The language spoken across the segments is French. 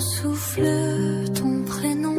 souffle, ton prénom.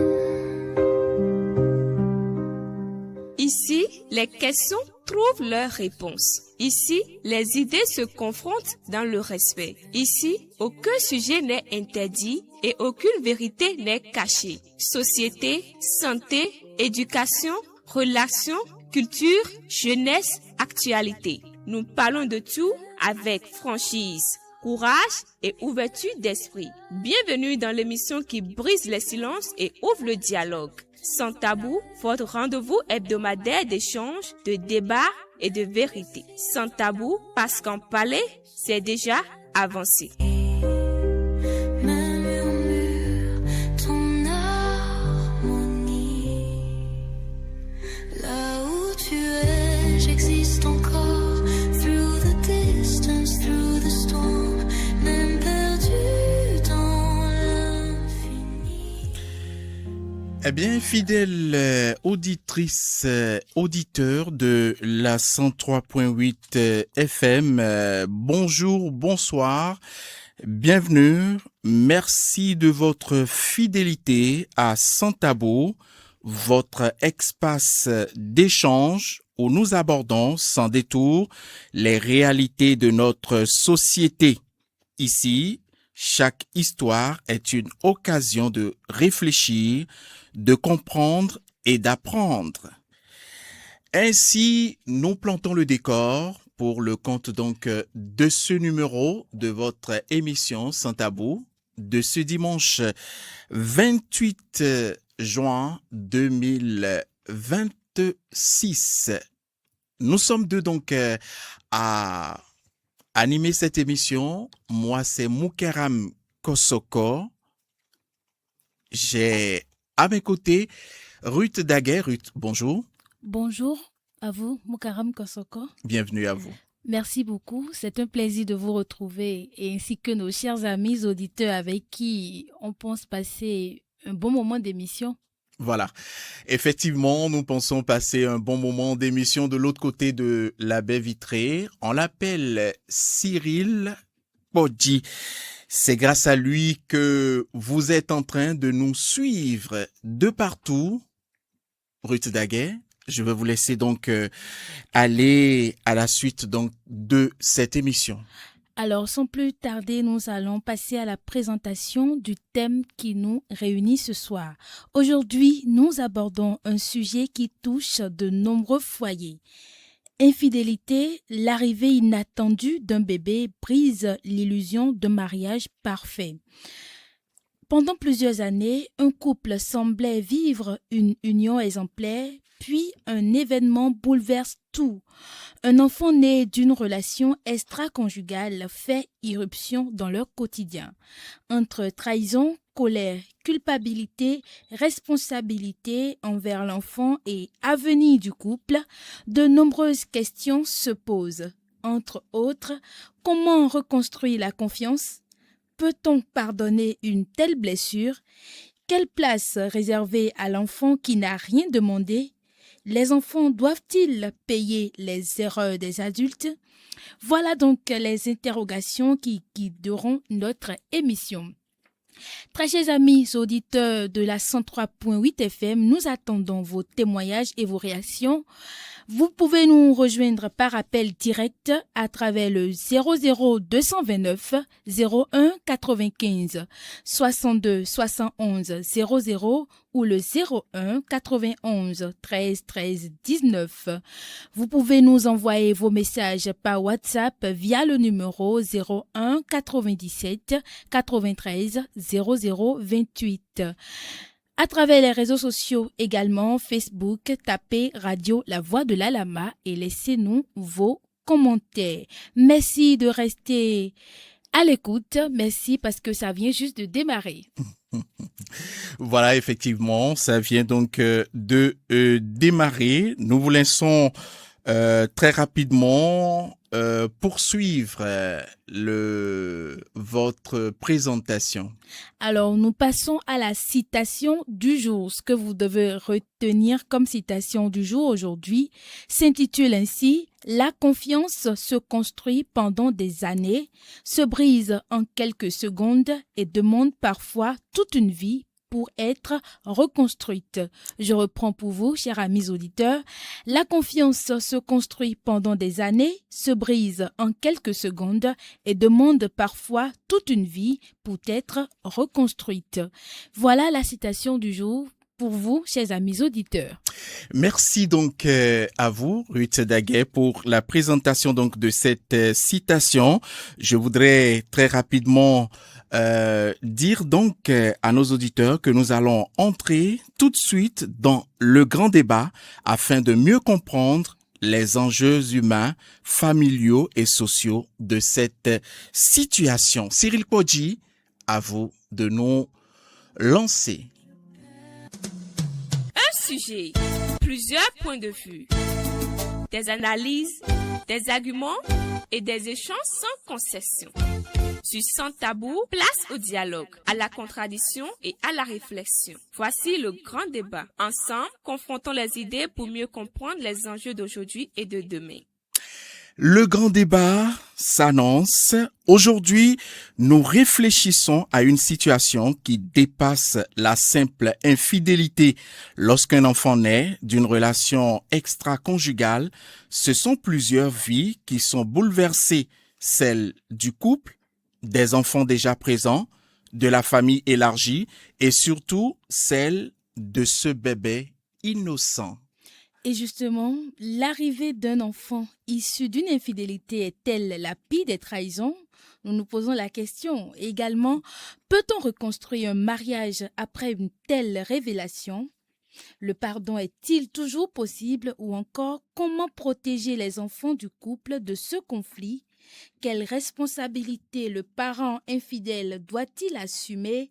Ici, les questions trouvent leurs réponses. Ici, les idées se confrontent dans le respect. Ici, aucun sujet n'est interdit et aucune vérité n'est cachée. Société, santé, éducation, relations, culture, jeunesse, actualité. Nous parlons de tout avec franchise, courage et ouverture d'esprit. Bienvenue dans l'émission qui brise les silences et ouvre le dialogue. Sans tabou, votre rendez-vous hebdomadaire d'échange, de débat et de vérité. Sans tabou, parce qu'en parler, c'est déjà avancé. Eh bien, fidèles auditrices, auditeurs de la 103.8 FM, bonjour, bonsoir, bienvenue, merci de votre fidélité à Sans Tabou, votre espace d'échange où nous abordons sans détour les réalités de notre société. Ici, chaque histoire est une occasion de réfléchir, de comprendre et d'apprendre. Ainsi, nous plantons le décor pour le compte donc de ce numéro de votre émission Sans Tabou de ce dimanche 28 juin 2026. Nous sommes deux donc à animer cette émission. Moi, c'est Mukaram Kosoko. J'ai à mes côtés Ruth Daguet. Ruth, bonjour. Bonjour à vous, Mukaram Kosoko. Bienvenue à vous. Merci beaucoup. C'est un plaisir de vous retrouver et ainsi que nos chers amis auditeurs avec qui on pense passer un bon moment d'émission. Voilà. Effectivement, nous pensons passer un bon moment d'émission de l'autre côté de la baie vitrée. On l'appelle Cyril Podji. C'est grâce à lui que vous êtes en train de nous suivre de partout. Ruth Daguet, je vais vous laisser donc aller à la suite donc de cette émission. Alors, sans plus tarder, nous allons passer à la présentation du thème qui nous réunit ce soir. Aujourd'hui, nous abordons un sujet qui touche de nombreux foyers. Infidélité, l'arrivée inattendue d'un bébé brise l'illusion d'un mariage parfait. Pendant plusieurs années, un couple semblait vivre une union exemplaire, puis un événement bouleverse tout. Un enfant né d'une relation extra-conjugale fait irruption dans leur quotidien. Entre trahison, colère, culpabilité, responsabilité envers l'enfant et avenir du couple, de nombreuses questions se posent. Entre autres, comment reconstruire la confiance? Peut-on pardonner une telle blessure? Quelle place réserver à l'enfant qui n'a rien demandé? Les enfants doivent-ils payer les erreurs des adultes? Voilà donc les interrogations qui guideront notre émission. Très chers amis auditeurs de la 103.8 FM, nous attendons vos témoignages et vos réactions. Vous pouvez nous rejoindre par appel direct à travers le 00229 01 95 62 71 00 ou le 01 91 13 13 19. Vous pouvez nous envoyer vos messages par WhatsApp via le numéro 01 97 93 00 28. À travers les réseaux sociaux également, Facebook, tapez Radio La Voix de la Lama et laissez-nous vos commentaires. Merci de rester à l'écoute. Merci parce que ça vient juste de démarrer. Voilà, effectivement, ça vient donc de démarrer. Nous vous laissons très rapidement poursuivre votre présentation. Alors, nous passons à la citation du jour. Ce que vous devez retenir comme citation du jour aujourd'hui s'intitule ainsi « La confiance se construit pendant des années, se brise en quelques secondes et demande parfois toute une vie pour être reconstruite. » Je reprends pour vous, chers amis auditeurs. La confiance se construit pendant des années, se brise en quelques secondes et demande parfois toute une vie pour être reconstruite. Voilà la citation du jour pour vous, chers amis auditeurs. Merci donc à vous, Ruth Daguet, pour la présentation donc de cette citation. Je voudrais très rapidement dire donc à nos auditeurs que nous allons entrer tout de suite dans le grand débat afin de mieux comprendre les enjeux humains, familiaux et sociaux de cette situation. Cyril Podji, à vous de nous lancer. Un sujet, plusieurs points de vue, des analyses, des arguments et des échanges sans concession. Sur Sans Tabou, place au dialogue, à la contradiction et à la réflexion. Voici le grand débat. Ensemble, confrontons les idées pour mieux comprendre les enjeux d'aujourd'hui et de demain. Le grand débat s'annonce. Aujourd'hui, nous réfléchissons à une situation qui dépasse la simple infidélité. Lorsqu'un enfant naît d'une relation extra-conjugale, ce sont plusieurs vies qui sont bouleversées. Celle du couple, des enfants déjà présents, de la famille élargie et surtout celle de ce bébé innocent. Et justement, l'arrivée d'un enfant issu d'une infidélité est-elle la pire des trahisons? Nous nous posons la question. Également, peut-on reconstruire un mariage après une telle révélation? Le pardon est-il toujours possible ou encore comment protéger les enfants du couple de ce conflit? Quelle responsabilité le parent infidèle doit-il assumer?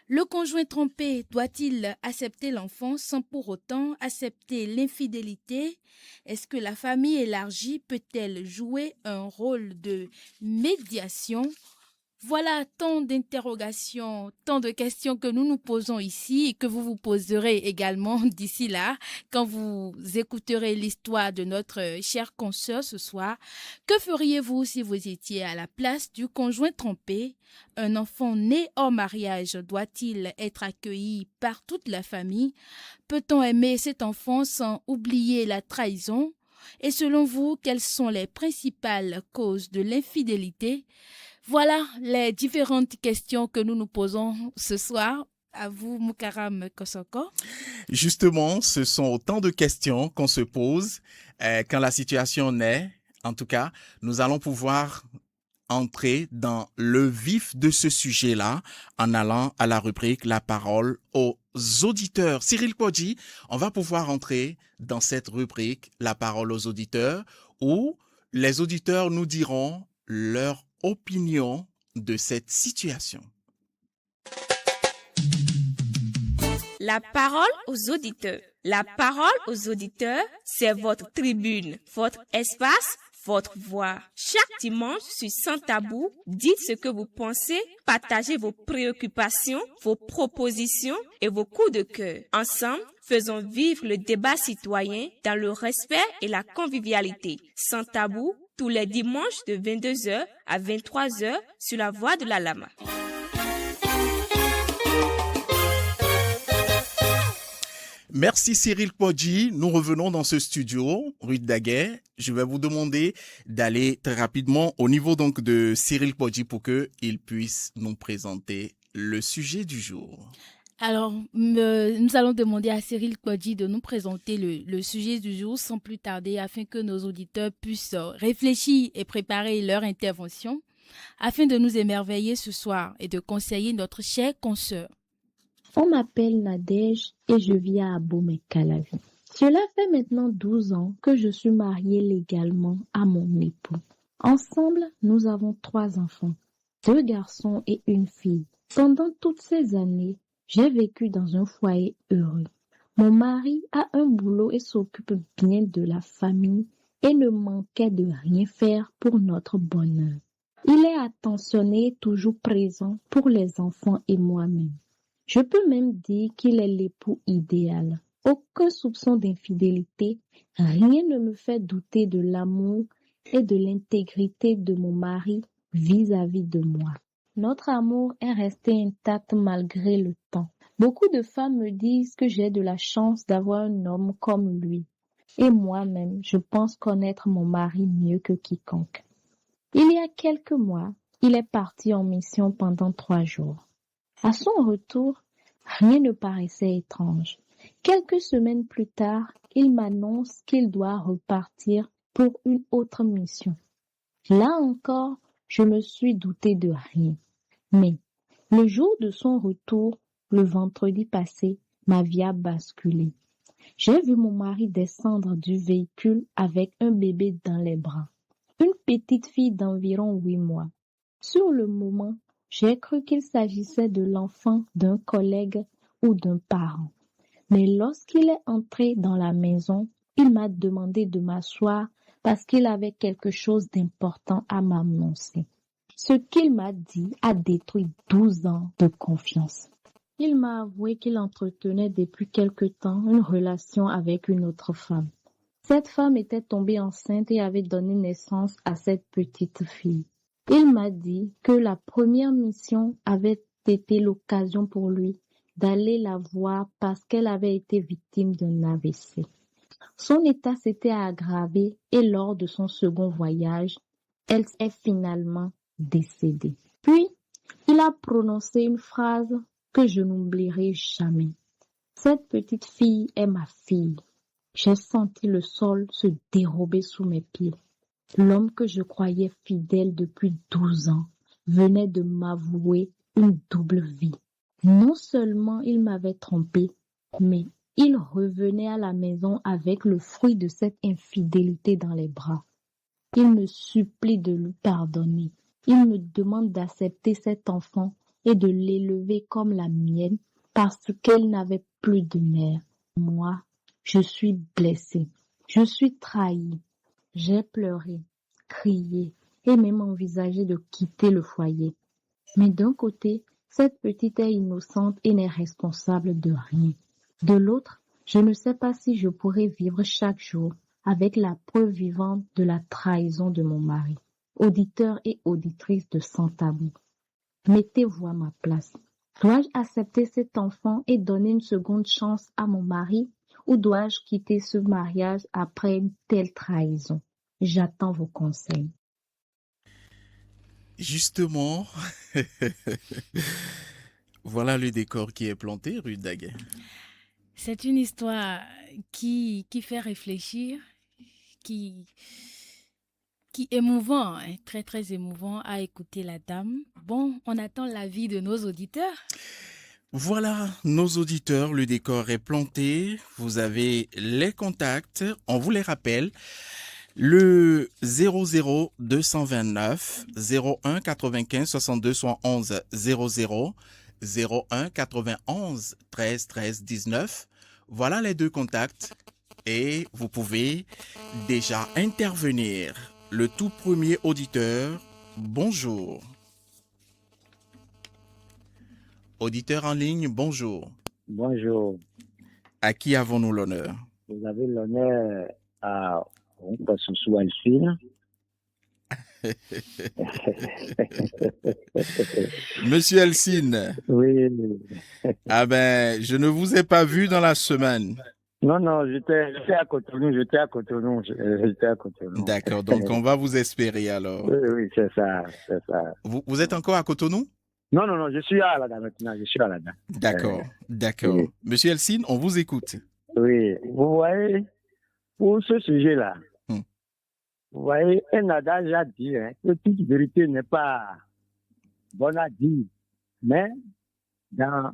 Le conjoint trompé doit-il accepter l'enfant sans pour autant accepter l'infidélité? Est-ce que la famille élargie peut-elle jouer un rôle de médiation? Voilà tant d'interrogations, tant de questions que nous nous posons ici et que vous vous poserez également d'ici là quand vous écouterez l'histoire de notre chère consoeur ce soir. Que feriez-vous si vous étiez à la place du conjoint trompé? Un enfant né hors mariage doit-il être accueilli par toute la famille? Peut-on aimer cet enfant sans oublier la trahison? Et selon vous, quelles sont les principales causes de l'infidélité? Voilà les différentes questions que nous nous posons ce soir. À vous, Mukaram Kosoko. Justement, ce sont autant de questions qu'on se pose quand la situation naît. En tout cas, nous allons pouvoir entrer dans le vif de ce sujet-là en allant à la rubrique La parole aux auditeurs. Cyril Podji, on va pouvoir entrer dans cette rubrique La parole aux auditeurs où les auditeurs nous diront leur opinion de cette situation. La parole aux auditeurs. La parole aux auditeurs, c'est votre tribune, votre espace, votre voix. Chaque dimanche sur Sans Tabou, dites ce que vous pensez, partagez vos préoccupations, vos propositions et vos coups de cœur. Ensemble, faisons vivre le débat citoyen dans le respect et la convivialité. Sans Tabou, tous les dimanches de 22h à 23h sur la voie de la Lama. Merci Cyril Podji. Nous revenons dans ce studio, Ruth Daguet. Je vais vous demander d'aller très rapidement au niveau donc de Cyril Podji pour qu'il puisse nous présenter le sujet du jour. Alors, nous allons demander à Cyril Podji de nous présenter le sujet du jour sans plus tarder afin que nos auditeurs puissent réfléchir et préparer leur intervention afin de nous émerveiller ce soir et de conseiller notre chère consoeur. On m'appelle Nadège et je vis à Abomey-Calavi. Cela fait maintenant 12 ans que je suis mariée légalement à mon époux. Ensemble, nous avons 3 enfants, 2 garçons et une fille. Pendant toutes ces années, j'ai vécu dans un foyer heureux. Mon mari a un boulot et s'occupe bien de la famille et ne manquait de rien faire pour notre bonheur. Il est attentionné, toujours présent pour les enfants et moi-même. Je peux même dire qu'il est l'époux idéal. Aucun soupçon d'infidélité, rien ne me fait douter de l'amour et de l'intégrité de mon mari vis-à-vis de moi. Notre amour est resté intact malgré le temps. Beaucoup de femmes me disent que j'ai de la chance d'avoir un homme comme lui. Et moi-même, je pense connaître mon mari mieux que quiconque. Il y a quelques mois, il est parti en mission pendant 3 jours. À son retour, rien ne paraissait étrange. Quelques semaines plus tard, il m'annonce qu'il doit repartir pour une autre mission. Là encore, je me suis douté de rien. Mais le jour de son retour, le vendredi passé, ma vie a basculé. J'ai vu mon mari descendre du véhicule avec un bébé dans les bras. Une petite fille d'environ 8 mois. Sur le moment, j'ai cru qu'il s'agissait de l'enfant d'un collègue ou d'un parent. Mais lorsqu'il est entré dans la maison, il m'a demandé de m'asseoir parce qu'il avait quelque chose d'important à m'annoncer. Ce qu'il m'a dit a détruit 12 ans de confiance. Il m'a avoué qu'il entretenait depuis quelque temps une relation avec une autre femme. Cette femme était tombée enceinte et avait donné naissance à cette petite fille. Il m'a dit que la première mission avait été l'occasion pour lui d'aller la voir parce qu'elle avait été victime d'un AVC. Son état s'était aggravé et lors de son second voyage, elle est finalement décédée. Puis, il a prononcé une phrase que je n'oublierai jamais. Cette petite fille est ma fille. J'ai senti le sol se dérober sous mes pieds. L'homme que je croyais fidèle depuis 12 ans venait de m'avouer une double vie. Non seulement il m'avait trompé, mais il revenait à la maison avec le fruit de cette infidélité dans les bras. Il me supplie de lui pardonner. Il me demande d'accepter cet enfant et de l'élever comme la mienne parce qu'elle n'avait plus de mère. Moi, je suis blessée. Je suis trahie. J'ai pleuré, crié et même envisagé de quitter le foyer. Mais d'un côté, cette petite est innocente et n'est responsable de rien. De l'autre, je ne sais pas si je pourrais vivre chaque jour avec la preuve vivante de la trahison de mon mari. Auditeurs et auditrices de Sans Tabou, mettez-vous à ma place. Dois-je accepter cet enfant et donner une seconde chance à mon mari ou dois-je quitter ce mariage après une telle trahison? J'attends vos conseils. Justement, voilà le décor qui est planté, rue Daguet. C'est une histoire qui fait réfléchir, qui est émouvant, hein, très très émouvant à écouter la dame. Bon, on attend l'avis de nos auditeurs. Voilà, nos auditeurs, le décor est planté. Vous avez les contacts, on vous les rappelle. Le 00 229 01 95 62 71 00 01 91 13 13 19. Voilà les deux contacts et vous pouvez déjà intervenir. Le tout premier auditeur, bonjour. Auditeur en ligne, bonjour. Bonjour. À qui avons-nous l'honneur? Vous avez l'honneur à Soussou Alphine. Monsieur Elsine. Oui. Ah ben, je ne vous ai pas vu dans la semaine. Non, j'étais à Cotonou. D'accord, donc on va vous espérer alors. Oui, c'est ça. Vous êtes encore à Cotonou? Non, je suis à Alada maintenant, D'accord. Oui. Monsieur Elsine, on vous écoute. Oui, vous voyez, pour ce sujet-là, vous voyez, un adage a dit que toute vérité n'est pas bonne à dire, mais dans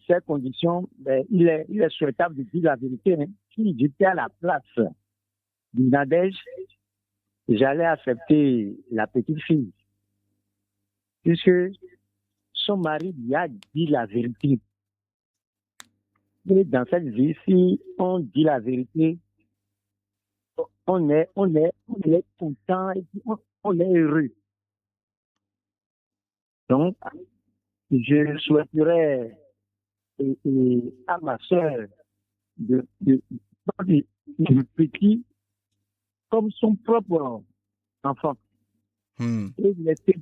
ces conditions, il est souhaitable de dire la vérité. Si j'étais à la place du Nadège, j'allais accepter la petite fille, puisque son mari lui a dit la vérité. Et dans cette vie, si on dit la vérité, on est content et on est heureux. Donc, je souhaiterais à ma soeur de le petit comme son propre enfant. Et laisser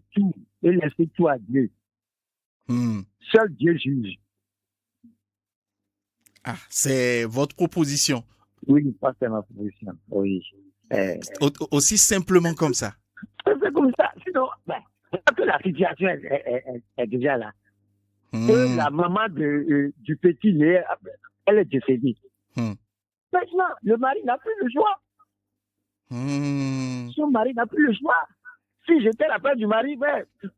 tout à Dieu. Seul Dieu juge. Ah, c'est votre proposition. Oui, pas c'est ma proposition. Oui. Aussi simplement comme ça. C'est comme ça. Sinon, que la situation est déjà là. Que la maman du petit, elle est décédée. Maintenant, le mari n'a plus le choix. Son mari n'a plus le choix. Si j'étais la place du mari,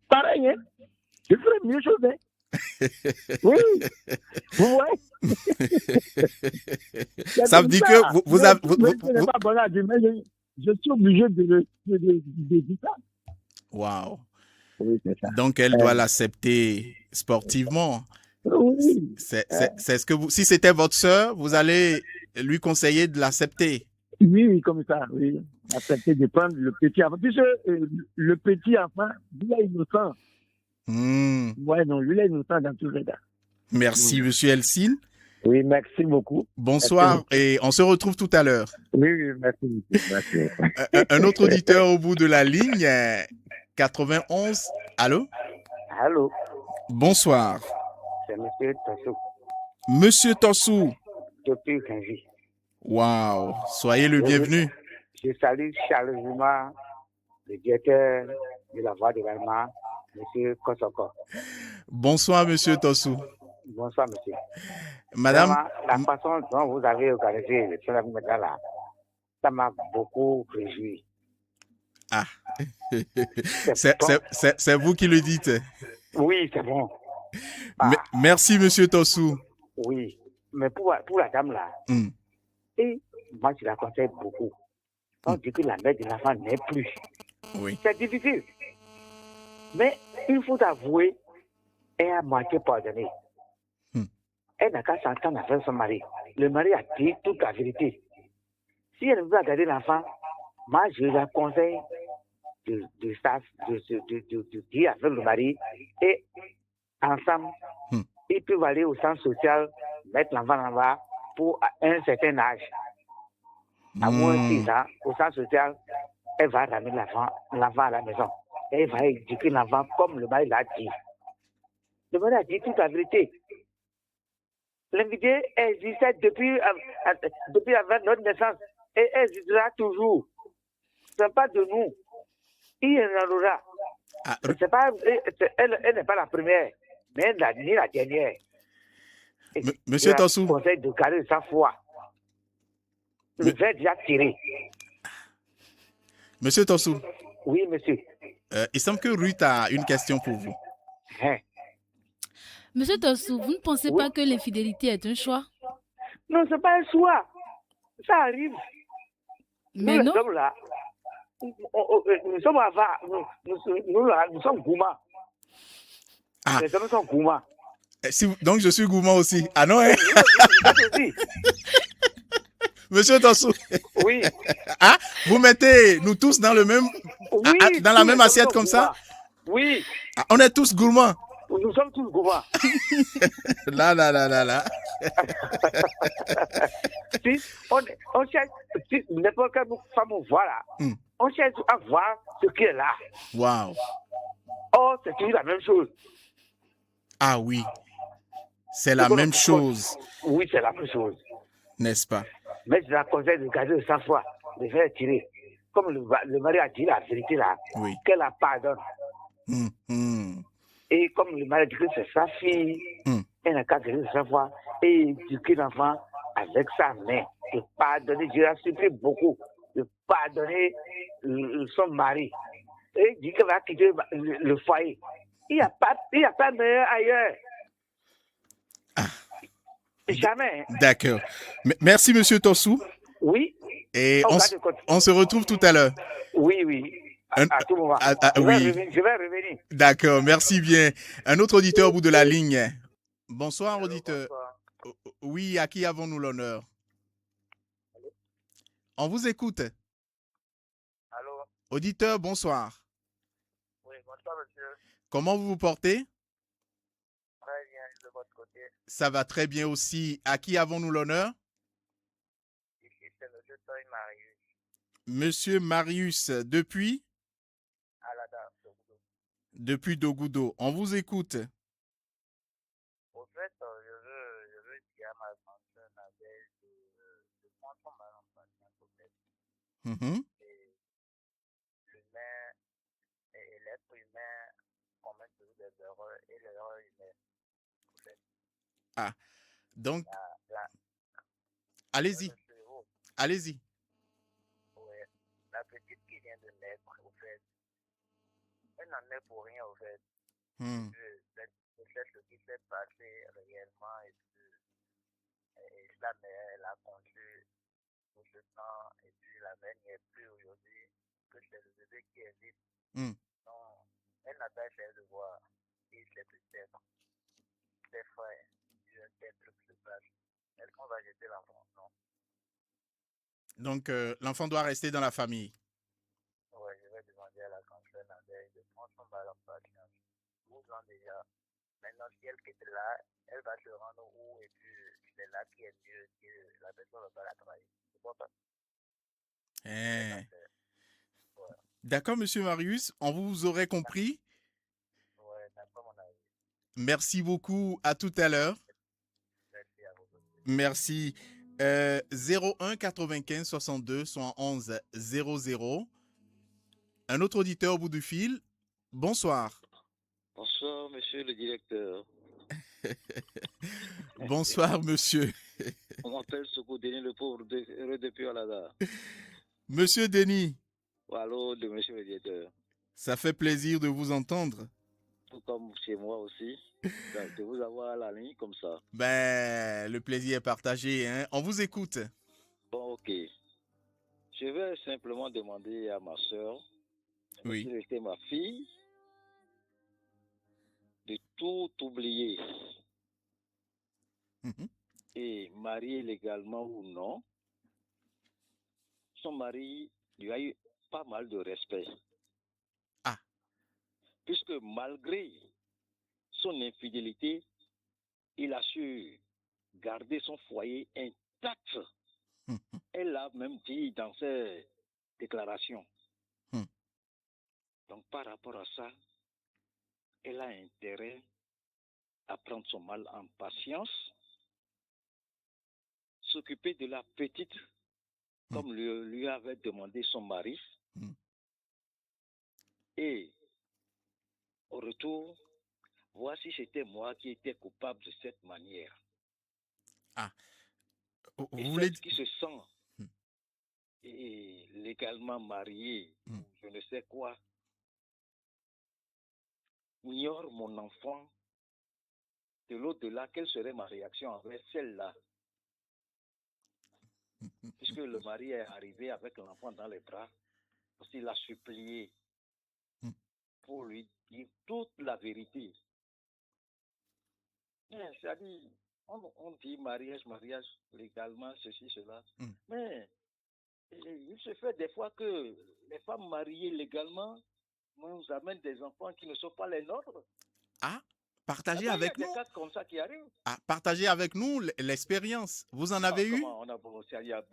pareil, hein, je ferais mieux chose. Hein. Oui. Vous voyez. Ça veut dire que vous avez... pas bon à dire, mais je suis obligé de dire ça. Waouh. Oui, c'est ça. Donc, elle doit l'accepter sportivement. Oui. C'est ce que vous... Si c'était votre sœur, vous allez lui conseiller de l'accepter. Oui, comme ça, oui. Accepter de prendre le petit enfant. Puisque le petit enfant, lui est innocent. Ouais, non, lui est innocent dans tous les cas. Merci, monsieur Elsine. Oui, merci beaucoup. Bonsoir, merci. Et on se retrouve tout à l'heure. Oui, merci. Un autre auditeur au bout de la ligne, 91. Allô? Allô? Bonsoir. C'est monsieur Tossou. Monsieur Tossou. Depuis Kenji. Waouh, soyez le bienvenu. Je salue chaleureusement le directeur de la Voix de l'Allemagne, monsieur Kosoko. Bonsoir, monsieur Tossou. Bonsoir, monsieur. Madame. Vraiment, la façon dont vous avez organisé le programme là, ça m'a beaucoup réjoui. Ah, c'est vous qui le dites. Oui, c'est bon. Merci, monsieur Tossou. Oui, mais pour la dame là, et moi je la conseille beaucoup. On dit que la mère de l'enfant n'est plus. Oui. C'est difficile. Mais il faut avouer, elle a manqué pardonner. Elle n'a qu'à s'entendre avec son mari. Le mari a dit toute la vérité. Si elle veut garder l'enfant, moi je la conseille de dire avec le mari et ensemble, ils peuvent aller au centre social, mettre l'enfant en bas pour un certain âge. À moins de 6 ans, au centre social, elle va ramener l'enfant à la maison. Elle va éduquer l'enfant comme le mari l'a dit. Le mari a dit toute la vérité. L'invité existait depuis avant notre naissance et elle existera toujours. Ce n'est pas de nous. Il y en aura. Elle n'est pas la première, mais ni la dernière. Monsieur Tossou. Je conseille de garder sa foi. Le verre déjà tiré. Monsieur Tossou. Oui, monsieur. Il semble que Ruth a une question pour vous. Monsieur Tossou, vous ne pensez pas que l'infidélité est un choix? Non, ce n'est pas un choix. Ça arrive. Mais non. Nous sommes avant. Nous sommes gourmands. Ah. Les hommes sont gourmands. Donc je suis gourmand aussi. Ah non, hein? Monsieur Tossou. Oui. Ah, vous mettez nous tous dans le même, dans la même assiette comme ça? Oui. Ah, on est tous gourmands. Nous sommes tous gourmands. Là. Si on cherche, si n'importe quelle femme on voit là, on cherche à voir ce qui est là. Waouh. Oh, c'est toujours la même chose. Ah oui. C'est la même chose. Oui, c'est la même chose. N'est-ce pas? Mais je la conseille de garder le sang-froid, de faire tirer. Comme le mari a dit la vérité là, qu'elle la pardonne. Et comme le mari a dit que c'est sa fille, elle n'a qu'à garder le sang-froid et éduquer l'enfant avec sa main. De pardonner, je la supplie beaucoup, de pardonner son mari. Et dit qu'elle va quitter le foyer. Il n'y a pas meilleur ailleurs. Jamais. D'accord. Merci, monsieur Tossou. Oui. Et on se retrouve tout à l'heure. Oui. À tout moment. Je vais revenir. D'accord, merci bien. Un autre auditeur au bout de la ligne. Bonsoir, auditeur. Bonsoir. Oui, à qui avons-nous l'honneur? On vous écoute. Allô? Auditeur, bonsoir. Oui, bonsoir, monsieur. Comment vous vous portez? Très bien, de votre côté. Ça va très bien aussi. À qui avons-nous l'honneur? Ici, c'est M. Toy Marius, Monsieur Marius, depuis? Alada, Dogoudou. Depuis Dogudo. On vous écoute. Au fait, je veux dire à ma grande-sœur Nadège de prendre son mal en patience, au fait. Mhm. Et l'humain et l'être humain commet toujours des erreurs et l'erreur humaine, au fait. Ah, donc, La, allez-y, monsieur, oh, allez-y. ouais, la petite qui vient de naître, au fait, elle n'en est pour rien, au fait. Hmm. C'est ce qui s'est passé réellement et la mère, elle a conçu tout ce temps et puis la mère n'y est plus aujourd'hui, que c'est le bébé qui est vite. Hmm. Donc, elle n'a pas fait de voir et c'est peut-être ses frères, tel truc se passe. Est-ce qu'on va jeter l'enfant? Non. Donc, l'enfant doit rester dans la famille. Ouais, je vais demander à la cancère Nadège de prendre son mal en patience. 12 ans déjà. Maintenant, si elle quitte là, elle va se rendre où et puis c'est là qui est mieux que la personne va pas la travailler. C'est pas ça. Eh. Ouais, D'accord, monsieur Marius, on vous aurait compris. ouais, c'est pas mon avis. Merci beaucoup. À tout à l'heure. Merci à vous. Merci. 01 95 62 71 00. Un autre auditeur au bout du fil. Bonsoir. Bonsoir, monsieur le directeur. Bonsoir, monsieur. On m'appelle Soko Denis le pauvre depuis Alada. Monsieur Denis. Allô, de monsieur le directeur. Ça fait plaisir de vous entendre. Tout comme chez moi aussi, de vous avoir à la ligne comme ça. Ben, le plaisir est partagé, hein. On vous écoute. Bon, ok. Je vais simplement demander à ma soeur, Oui. si c'était ma fille, de tout oublier. Mhm. Et mariée légalement ou non, son mari lui a eu pas mal de respect. Ah. Puisque malgré son infidélité, il a su garder son foyer intact. Mhm. Elle l'a même dit dans ses déclarations. Mhm. Donc par rapport à ça, elle a intérêt à prendre son mal en patience, s'occuper de la petite, comme lui avait demandé son mari, et au retour, voir si c'était moi qui étais coupable de cette manière. Ah. Vous Et voulez celle qui se sent et légalement mariée, ou je ne sais quoi, ignore mon enfant, de l'au-delà, quelle serait ma réaction envers celle-là? Puisque le mari est arrivé avec l'enfant dans les bras, parce qu'il a supplié pour lui dire toute la vérité. C'est-à-dire, on dit mariage, légalement, ceci, cela. Mais il se fait des fois que les femmes mariées légalement nous amènent des enfants qui ne sont pas les nôtres. Ah, partagez Il y avec a des nous. cas comme ça qui arrivent. Ah, partagez avec nous l'expérience. Vous en avez eu? Il y a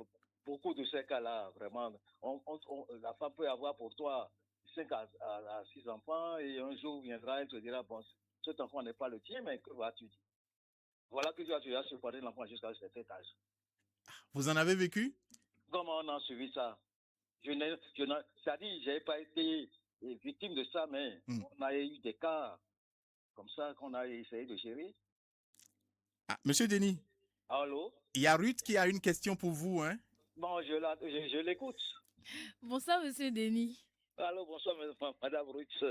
beaucoup de ces cas-là, vraiment. La femme peut avoir pour toi 5 à 6 enfants et un jour viendra, elle te dira, bon, cet enfant n'est pas le tien, mais que vas-tu dire? Voilà que tu as supporté l'enfant jusqu'à un certain âge. Vous en avez vécu? Comment on a suivi ça? C'est-à-dire, je n'ai pas été victime de ça, mais on a eu des cas comme ça qu'on a essayé de gérer. Ah, monsieur Denis. Allô? Il y a Ruth qui a une question pour vous, hein? Bon, je l'écoute. Bonsoir, monsieur Denis. Allô, bonsoir, madame Ruth.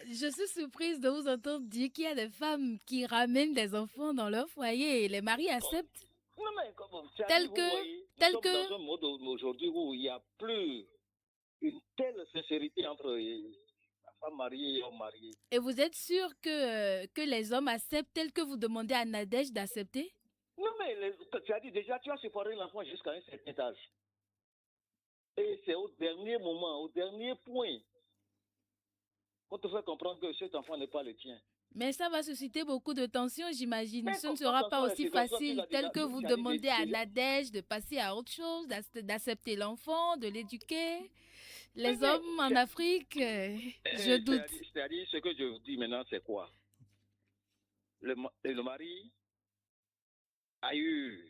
Je suis surprise de vous entendre dire qu'il y a des femmes qui ramènent des enfants dans leur foyer et les maris acceptent. Non, mais comment? Tel Nous que... sommes dans un monde aujourd'hui où il n'y a plus une telle sincérité entre la femme mariée et l'homme marié. Et vous êtes sûr que les hommes acceptent tel que vous demandez à Nadège d'accepter? Non, mais tu as dit déjà, tu as séparé l'enfant jusqu'à un certain âge. Et c'est au dernier moment, au dernier point, On te fait comprendre que cet enfant n'est pas le tien. Mais ça va susciter beaucoup de tensions, j'imagine. Mais Ce ne comment sera pas tension, aussi c'est comme ça facile qu'il a tel déjà- que vous il a dit demandez à déjà- Nadège de passer à autre chose, d'accepter l'enfant, de l'éduquer. Les Mais hommes en Afrique, je doute. C'est-à-dire, ce que je vous dis maintenant, c'est quoi? Le mari a eu,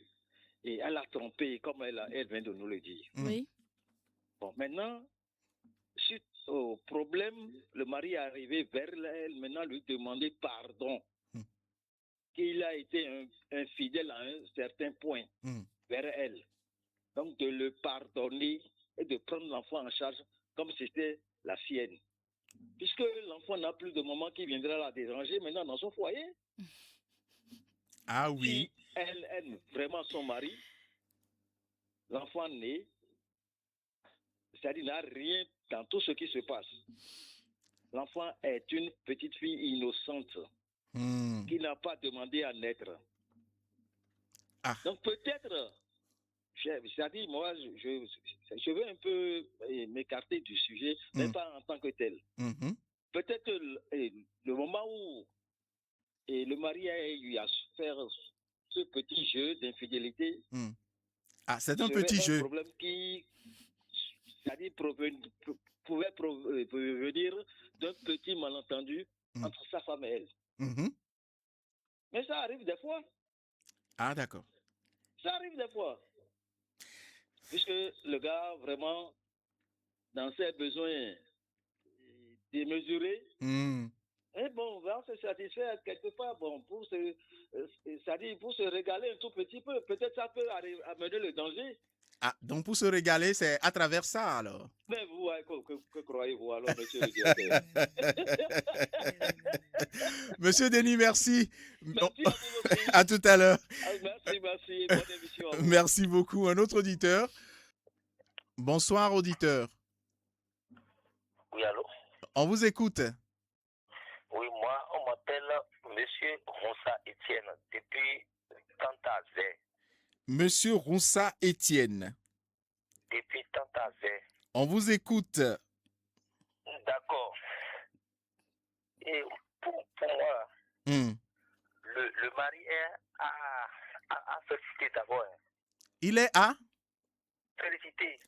et elle a trompé, comme elle vient de nous le dire. Oui. Bon, maintenant, suite au problème, le mari est arrivé vers elle, maintenant lui demander pardon. Qu'il a été infidèle à un certain point vers elle. Donc de le pardonner et de prendre l'enfant en charge comme si c'était la sienne. Puisque l'enfant n'a plus de maman qui viendra la déranger maintenant dans son foyer. Ah oui. Si elle aime vraiment son mari, l'enfant né, c'est-à-dire n'a rien dans tout ce qui se passe. L'enfant est une petite fille innocente qui n'a pas demandé à naître. Ah. Donc peut-être, c'est-à-dire moi, je veux un peu m'écarter du sujet, mais pas en tant que tel. Peut-être le moment où le mari a eu à faire ce petit jeu d'infidélité, ah, c'est un petit jeu. Un problème qui, c'est-à-dire, pouvait provenir d'un petit malentendu entre sa femme et elle. Mais ça arrive des fois. Ah, d'accord. Ça arrive des fois. Puisque le gars, vraiment, dans ses besoins démesurés, et bon, va se satisfaire quelque part, bon, pour se régaler un tout petit peu. Peut-être ça peut amener le danger. Ah, donc pour se régaler, c'est à travers ça, alors. Mais vous, que croyez-vous alors, monsieur le directeur? Monsieur Denis, merci. Merci à vous aussi. À tout à l'heure. Merci. Bonne émission à vous. Merci beaucoup. Un autre auditeur. Bonsoir, auditeur. Oui, allô? On vous écoute. Oui, moi, on m'appelle Monsieur Ronsa Etienne depuis Tantazé. Monsieur Ronsa Etienne. Depuis Tantazé. On vous écoute. D'accord. Et pour moi, le mari est à féliciter d'abord. Il est à? Féliciter.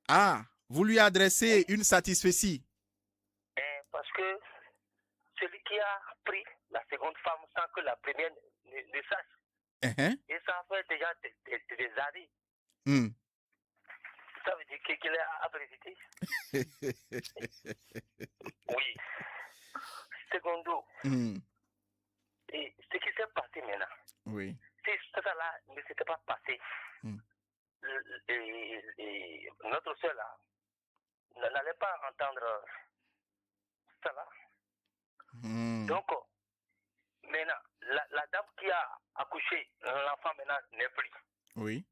Ah, vous lui adressez une satisfaction. Parce que celui qui a pris la seconde femme sans que la première ne sache, et ça fait déjà des années. Ça veut dire qu'il est à féliciter. Oui. Secondo. Et ce qui s'est passé maintenant. Oui. Si ça-là ne s'était pas passé, notre soeur là n'allait pas entendre ça là. Donc, maintenant, la dame qui a accouché, l'enfant maintenant n'est plus. Oui.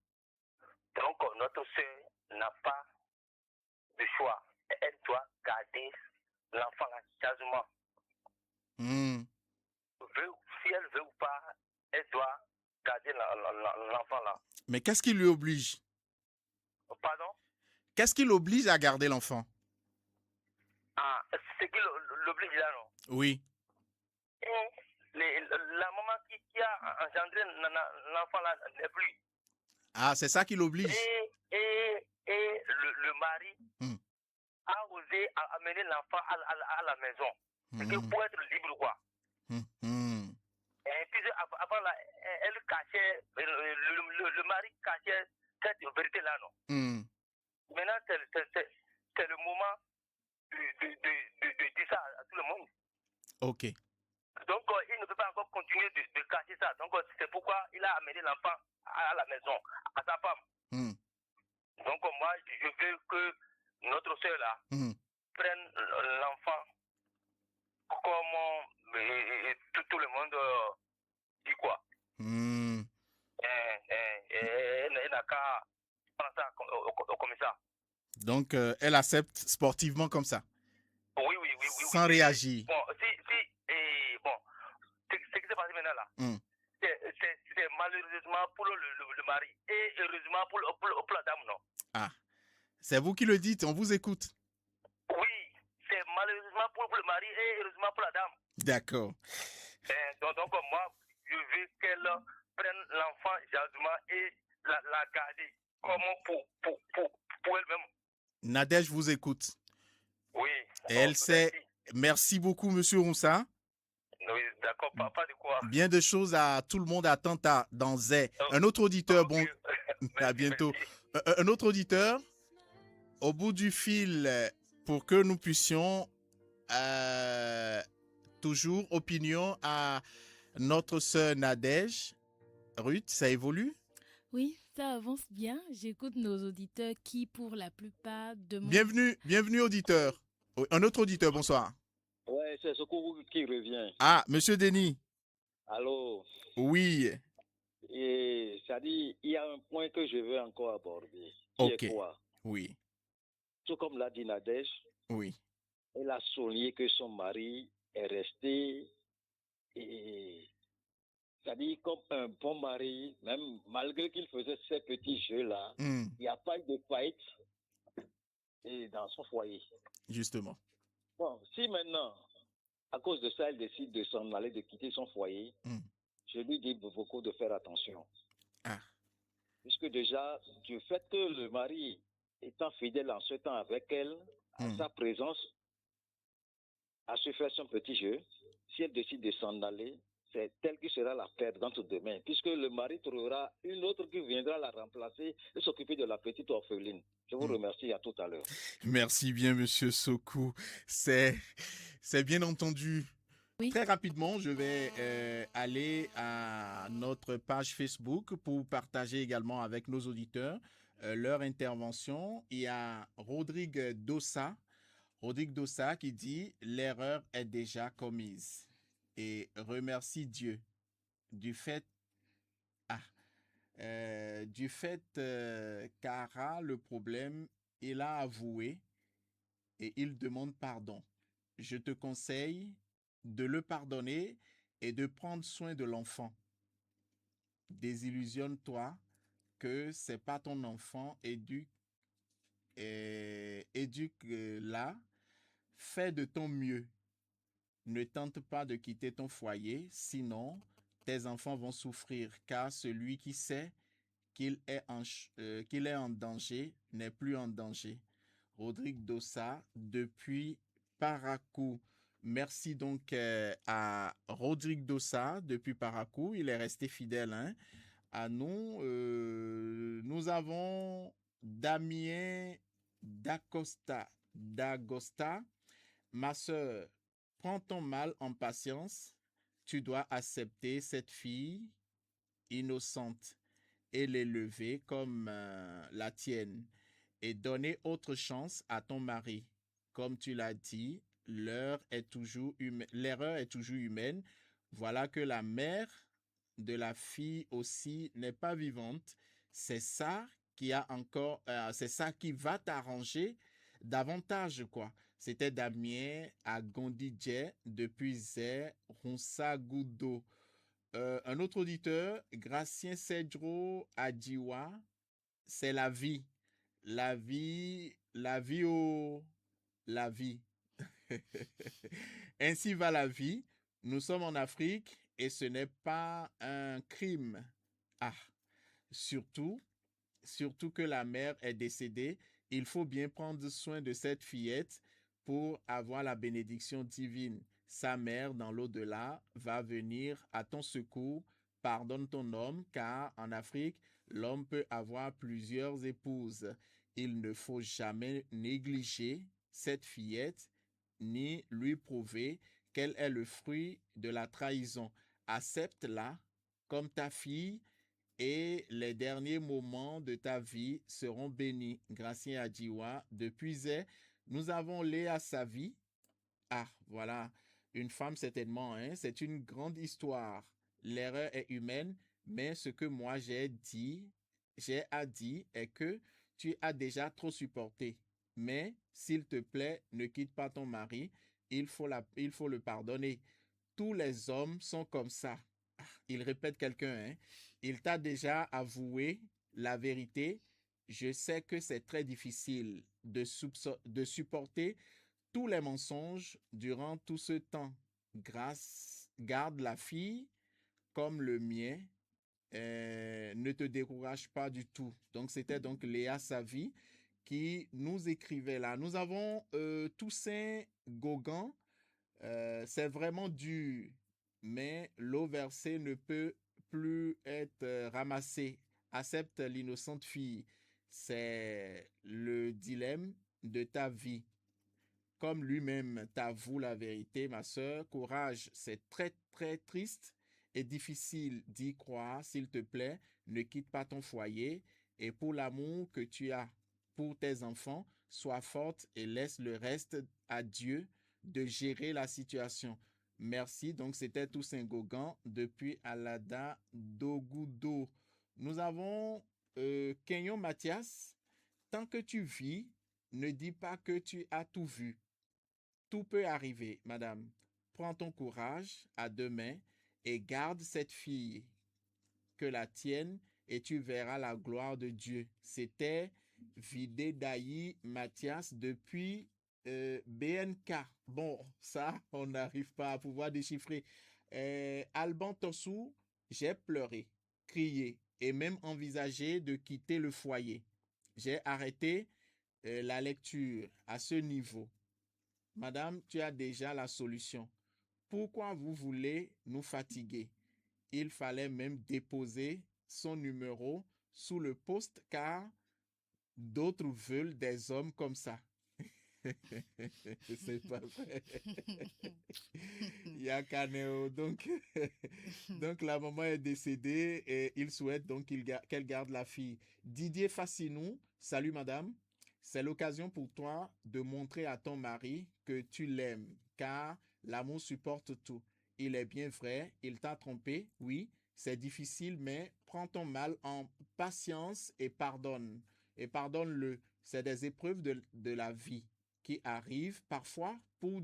Donc, notre soeur n'a pas de choix. Elle doit garder l'enfant là, quasiment. Si elle veut ou pas, elle doit garder l'enfant là. Mais qu'est-ce qui lui oblige? Pardon? Qu'est-ce qui l'oblige à garder l'enfant? Ah, c'est qui l'oblige là, non? Oui. Et la maman qui a engendré l'enfant là n'est plus. Ah, c'est ça qui l'oblige. Et le mari a osé amener l'enfant à la maison. C'est que pour être libre, quoi. Et puis avant là, elle cachait, le mari cachait cette vérité-là, non? Maintenant, c'est le moment de dire ça à tout le monde. Ok. Donc, il ne peut pas encore continuer de cacher ça. Donc, c'est pourquoi il a amené l'enfant à la maison, à sa femme. Donc, moi, je veux que notre soeur là prenne l'enfant comme tout le monde dit quoi. Elle n'a qu'à prendre ça comme ça. Donc, elle accepte sportivement comme ça? Oui. Sans réagir? Bon, ce qui s'est passé maintenant là, c'est malheureusement pour le mari et heureusement pour la dame, non? Ah, c'est vous qui le dites, on vous écoute. Oui, c'est malheureusement pour pour le mari et heureusement pour la dame. D'accord. Donc moi, je veux qu'elle prenne l'enfant jalousement et la garder comme pour elle-même. Nadège vous écoute. Oui. Et elle sait. Merci beaucoup, Monsieur Roussa. Oui, d'accord, pas de quoi. Bien de choses à tout le monde attend dans Zé. Un autre auditeur, bon, à bientôt. Un autre auditeur, au bout du fil, pour que nous puissions toujours opinion à notre sœur Nadège. Ruth, ça évolue? Oui, ça avance bien. J'écoute nos auditeurs qui, pour la plupart, demandent... Bienvenue auditeur. Un autre auditeur, bonsoir. Ouais, c'est Secours qui revient. Ah, Monsieur Denis. Allô? Oui. Et ça dit, il y a un point que je veux encore aborder. Ok. Est quoi? Oui. Tout comme l'a dit Nadège, oui. Elle a souligné que son mari est resté, c'est-à-dire comme un bon mari, même malgré qu'il faisait ces petits jeux-là, il n'y a pas eu de faillite dans son foyer. Justement. Bon, si maintenant, à cause de ça, elle décide de s'en aller, de quitter son foyer, je lui dis beaucoup de faire attention. Puisque déjà, du fait que le mari étant fidèle en ce temps avec elle, à sa présence, à se faire son petit jeu, si elle décide de s'en aller, c'est elle qui sera la perdante demain, puisque le mari trouvera une autre qui viendra la remplacer et s'occuper de la petite orpheline. Je vous remercie, à tout à l'heure. Merci bien, Monsieur Sokou. C'est bien entendu. Oui. Très rapidement, je vais aller à notre page Facebook pour partager également avec nos auditeurs leur intervention. Il y a Rodrigue Dossa qui dit « L'erreur est déjà commise » et remercie Dieu du fait qu'Ara le problème, il a avoué et il demande pardon. Je te conseille de le pardonner et de prendre soin de l'enfant. Désillusionne-toi que c'est pas ton enfant, éduque-la, fais de ton mieux. Ne tente pas de quitter ton foyer, sinon tes enfants vont souffrir, car celui qui sait qu'il est en danger n'est plus en danger. Rodrigue Dossa depuis Parakou. Merci donc à Rodrigue Dossa depuis Parakou. Il est resté fidèle à nous. Nous avons Damien D'Agosta. Ma sœur, prends ton mal en patience. Tu dois accepter cette fille innocente et l'élever comme la tienne et donner autre chance à ton mari. Comme tu l'as dit, l'erreur est toujours humaine. Voilà que la mère de la fille aussi n'est pas vivante. C'est ça qui va t'arranger davantage, quoi. C'était Damien à Gondidje depuis Zé Ronsagudo. Un autre auditeur, Gracien Cedro Adjiwa, c'est la vie. La vie. Ainsi va la vie. Nous sommes en Afrique et ce n'est pas un crime. Surtout que la mère est décédée, il faut bien prendre soin de cette fillette pour avoir la bénédiction divine. Sa mère, dans l'au-delà, va venir à ton secours. Pardonne ton homme, car en Afrique, l'homme peut avoir plusieurs épouses. Il ne faut jamais négliger cette fillette, ni lui prouver qu'elle est le fruit de la trahison. Accepte-la comme ta fille et les derniers moments de ta vie seront bénis. Gracien Adjiwa, depuis Zé, nous avons Léa Savi. Voilà, une femme certainement, c'est une grande histoire. L'erreur est humaine, mais ce que moi j'ai à dire est que tu as déjà trop supporté. Mais, s'il te plaît, ne quitte pas ton mari, il faut le pardonner. Tous les hommes sont comme ça. Il répète quelqu'un, il t'a déjà avoué la vérité. Je sais que c'est très difficile de supporter tous les mensonges durant tout ce temps. Garde la fille comme le mien. Ne te décourage pas du tout. Donc, c'était donc Léa Savy qui nous écrivait là. Nous avons Toussaint Gauguin. C'est vraiment dur, mais l'eau versée ne peut plus être ramassée. Accepte l'innocente fille. C'est le dilemme de ta vie. Comme lui-même t'avoue la vérité, ma sœur, courage, c'est très, très triste et difficile d'y croire. S'il te plaît, ne quitte pas ton foyer. Et pour l'amour que tu as pour tes enfants, sois forte et laisse le reste à Dieu de gérer la situation. Merci. Donc, c'était Toussaint Gauguin depuis Alada Dogudo. Nous avons Kenyon Mathias. Tant que tu vis, ne dis pas que tu as tout vu. Tout peut arriver, madame. Prends ton courage à deux mains et garde cette fille que la tienne et tu verras la gloire de Dieu. C'était Vidédaï Mathias depuis BNK. Bon, ça, on n'arrive pas à pouvoir déchiffrer. Alban Tossou, j'ai pleuré, crié et même envisagé de quitter le foyer. J'ai arrêté la lecture à ce niveau. Madame, tu as déjà la solution. Pourquoi vous voulez nous fatiguer? Il fallait même déposer son numéro sous le poste car d'autres veulent des hommes comme ça. C'est pas vrai. Yakaneo. Donc la maman est décédée et il souhaite donc qu'elle garde la fille. Didier Fassinou, salut madame. C'est l'occasion pour toi de montrer à ton mari que tu l'aimes, car l'amour supporte tout. Il est bien vrai, il t'a trompé, oui, c'est difficile, mais prends ton mal en patience et pardonne. Et pardonne-le. C'est des épreuves de la vie qui arrivent parfois pour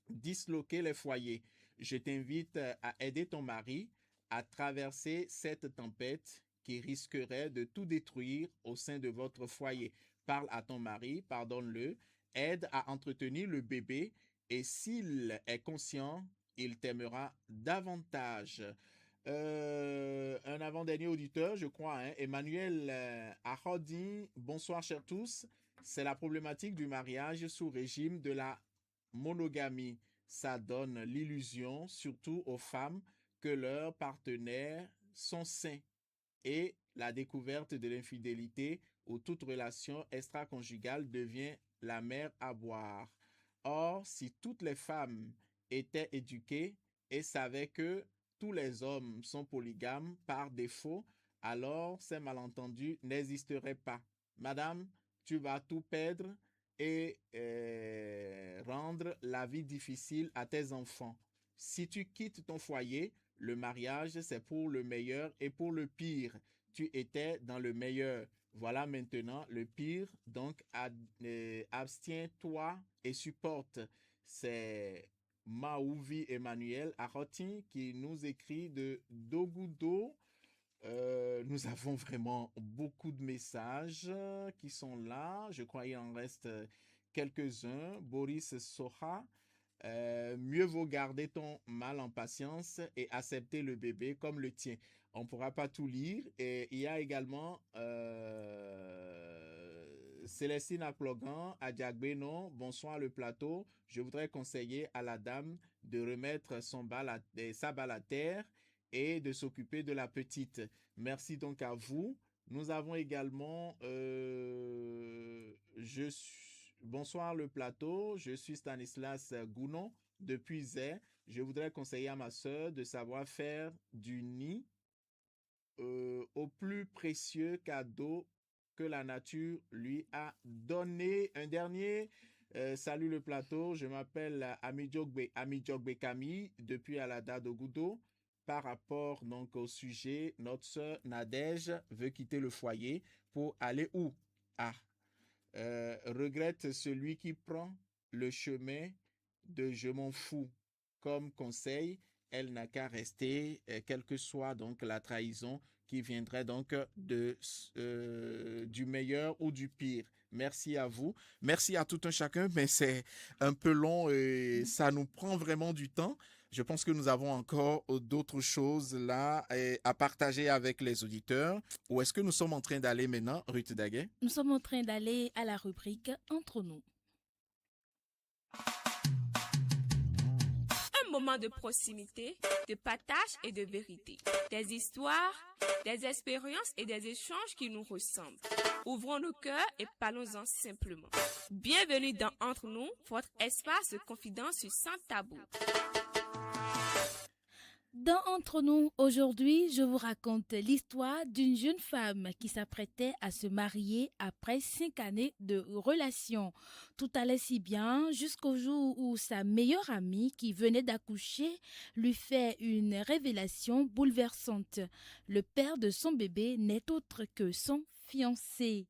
disloquer les foyers. Je t'invite à aider ton mari à traverser cette tempête qui risquerait de tout détruire au sein de votre foyer. Parle à ton mari, pardonne-le, aide à entretenir le bébé et s'il est conscient, il t'aimera davantage. Un avant-dernier auditeur, je crois, hein, Emmanuel Arodi. Bonsoir, chers tous. C'est la problématique du mariage sous régime de la monogamie. Ça donne l'illusion, surtout aux femmes, que leurs partenaires sont sains et la découverte de l'infidélité ou toute relation extra-conjugale devient la mer à boire. Or, si toutes les femmes étaient éduquées et savaient que tous les hommes sont polygames par défaut, alors ces malentendus n'existeraient pas. Madame, tu vas tout perdre et rendre la vie difficile à tes enfants. Si tu quittes ton foyer, le mariage, c'est pour le meilleur et pour le pire. Tu étais dans le meilleur. Voilà maintenant le pire. Donc, abstiens-toi et supporte. C'est Maouvi Emmanuel Aroti qui nous écrit de Dogudo. Nous avons vraiment beaucoup de messages qui sont là. Je crois qu'il en reste quelques-uns. Boris Soha. Mieux vaut garder ton mal en patience et accepter le bébé comme le tien. On ne pourra pas tout lire. Et il y a également Célestine Aklogan à Diagbeno. Bonsoir le plateau. Je voudrais conseiller à la dame de remettre sa balle à terre et de s'occuper de la petite. Merci donc à vous. Nous avons également bonsoir le plateau, je suis Stanislas Gounon depuis Zé. Je voudrais conseiller à ma sœur de savoir faire du nid au plus précieux cadeau que la nature lui a donné. Un dernier, salut le plateau, je m'appelle Amidjogbe Camille depuis Alada Dogudo. Par rapport donc au sujet, notre sœur Nadège veut quitter le foyer pour aller où? Regrette celui qui prend le chemin de je m'en fous comme conseil. Elle n'a qu'à rester, quelle que soit donc la trahison qui viendrait donc du meilleur ou du pire. Merci à vous. Merci à tout un chacun, mais c'est un peu long et ça nous prend vraiment du temps. Je pense que nous avons encore d'autres choses là à partager avec les auditeurs. Où est-ce que nous sommes en train d'aller maintenant, Ruth Daguet? Nous sommes en train d'aller à la rubrique Entre nous. Un moment de proximité, de partage et de vérité. Des histoires, des expériences et des échanges qui nous ressemblent. Ouvrons nos cœurs et parlons-en simplement. Bienvenue dans Entre nous, votre espace de confidence sans tabou. Dans Entre nous, aujourd'hui, je vous raconte l'histoire d'une jeune femme qui s'apprêtait à se marier après 5 années de relation. Tout allait si bien jusqu'au jour où sa meilleure amie, qui venait d'accoucher, lui fait une révélation bouleversante. Le père de son bébé n'est autre que son fiancé.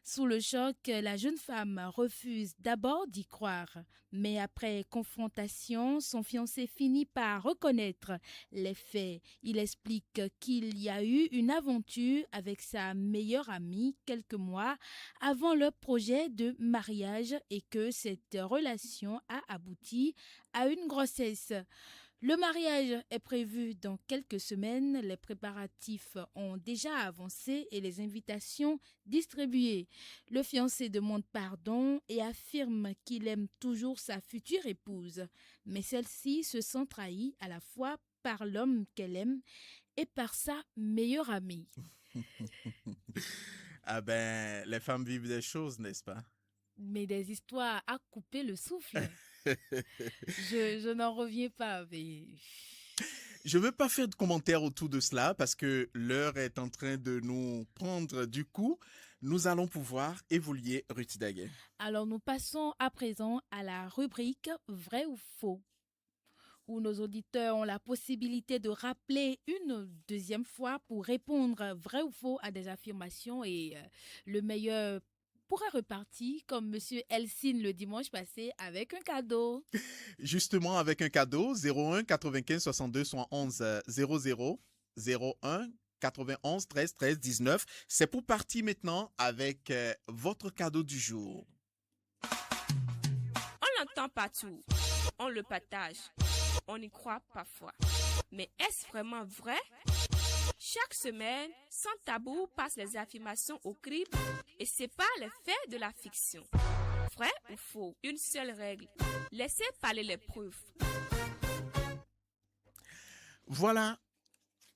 Sous le choc, la jeune femme refuse d'abord d'y croire. Mais après confrontation, son fiancé finit par reconnaître les faits. Il explique qu'il y a eu une aventure avec sa meilleure amie quelques mois avant leur projet de mariage et que cette relation a abouti à une grossesse. Le mariage est prévu dans quelques semaines, les préparatifs ont déjà avancé et les invitations distribuées. Le fiancé demande pardon et affirme qu'il aime toujours sa future épouse, mais celle-ci se sent trahie à la fois par l'homme qu'elle aime et par sa meilleure amie. Ah ben, les femmes vivent des choses, n'est-ce pas? Mais des histoires à couper le souffle. Je n'en reviens pas, mais... Je ne veux pas faire de commentaires autour de cela parce que l'heure est en train de nous prendre. Du coup, nous allons pouvoir évoluer, Ruth Daguet. Alors, nous passons à présent à la rubrique « Vrai ou faux ?» où nos auditeurs ont la possibilité de rappeler une deuxième fois pour répondre vrai ou faux à des affirmations et le meilleur pourra repartir comme Monsieur Elsine le dimanche passé avec un cadeau. Justement, avec un cadeau, 01 95 62 71 00 01 91 13 13 19. C'est pour partir maintenant avec votre cadeau du jour. On l'entend partout, on le partage, on y croit parfois. Mais est-ce vraiment vrai? Chaque semaine, Sans Tabou passe les affirmations au crible et sépare les faits de la fiction. Vrai ou faux? Une seule règle. Laissez parler les preuves. Voilà,